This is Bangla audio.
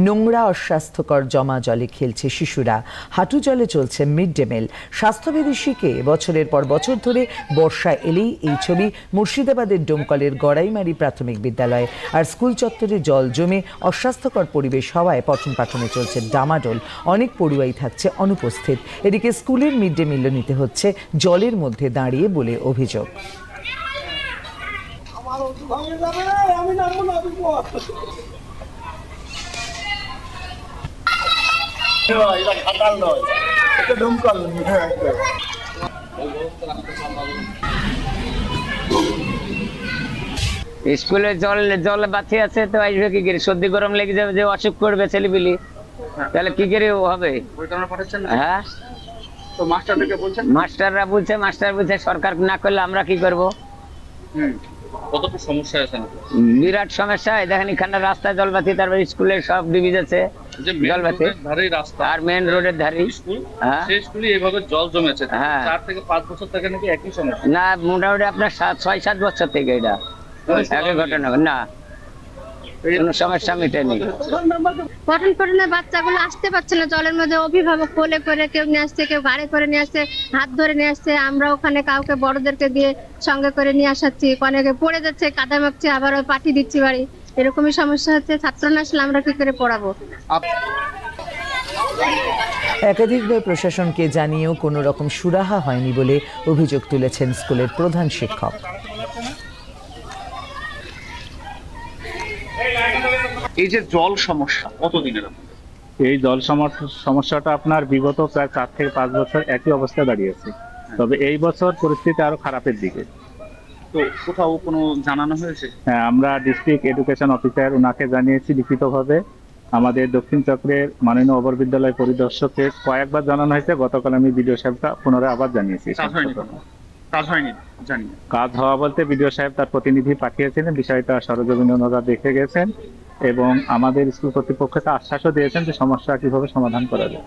নোংরা অস্বাস্থ্যকর জমা জলে খেলছে শিশুরা, হাঁটু জলে চলছে মিড ডে মিল। স্বাস্থ্যবিধি শিখে বছরের পর বছর ধরে বর্ষা এলেই এই ছবি মুর্শিদাবাদের ডোমকলের গড়াইমারি প্রাথমিক বিদ্যালয়ে। আর স্কুল চত্বরে জল জমে অস্বাস্থ্যকর পরিবেশ হওয়ায় পঠন পাঠনে চলছে ডামাডোল। অনেক পড়ুয়াই থাকছে অনুপস্থিত। এদিকে স্কুলের মিড ডে মিলও নিতে হচ্ছে জলের মধ্যে দাঁড়িয়ে বলে অভিযোগ। স্কুলে জল বাতি আছে তো আসবে কি করে? সর্দি গরম লেগে যাবে, যে অসুখ করবে ছেলেপিলি, তাহলে কি করে হবে? হ্যাঁ, মাস্টাররা বলছে, মাস্টার বলছে সরকার না করলে আমরা কি করবো? বিরাট সমস্যা। দেখেন এখানে রাস্তায় জলবাতি, তারপরে স্কুলের সব ডিবিজ আছে জলবাতি, আর মেইন রোডের ধারে জল জমেছে 4 থেকে 5 বছর থেকে নাকি একই সমস্যা। না, মোটামুটি আপনার 6-7 বছর থেকে এটা একই ঘটনা। না, কোনো সমস্যা মিটেনি। পঠন পাঠনে বাচ্চাগুলো আসতে পারছে না জলের মধ্যে, অভিভাবক কোলে করে কেউ নিয়ে আসছে, কেউ ঘাড়ে করে নিয়ে আসছে, হাত ধরে নিয়ে আসছে। আমরা ওখানে কাউকে বড়দেরকে দিয়ে সঙ্গে করে নিয়ে আসাচ্ছি, অনেকে পড়ে যাচ্ছে, কাদা মাখছে, আবার ওই পাঠিয়ে দিচ্ছি বাড়ি। এরকমই সমস্যা হচ্ছে। ছাত্র না আসলে আমরা কি করে পড়াবো? একাধিকবার প্রশাসনকে জানিয়েও কোনো রকম সুরাহা হয়নি বলে অভিযোগ তুলেছেন স্কুলের প্রধান শিক্ষক। এই যে জল সমস্যা কতদিনের? এই জল সমস্যাটা আপনার বিগত প্রায় 4 থেকে 5 বছর একই অবস্থায় দাঁড়িয়েছে। তবে এই বছর পরিস্থিতি আরো খারাপের দিকে। তো কোথাও কোনো জানানো হয়েছে? হ্যাঁ, আমরা ডিস্ট্রিক্ট এডুকেশন অফিসার ওনাকে জানিয়েছি লিখিতভাবে। আমাদের দক্ষিণ চক্রের মাননীয় অবর বিদ্যালয় পরিদর্শককে কয়েকবার জানানো হয়েছে। গতকাল আমি বিডিও সাহেবকে পুনরায় আবার জানিয়েছি। কাজ হওয়া বলতে বিডিও সাহেব তার প্রতিনিধি পাঠিয়েছিলেন, বিষয়টা সরজমিনে ওনারা দেখে গেছেন এবং আমাদের স্কুল কর্তৃপক্ষকে আশ্বাসও দিয়েছেন যে সমস্যা কিভাবে সমাধান করা যায়।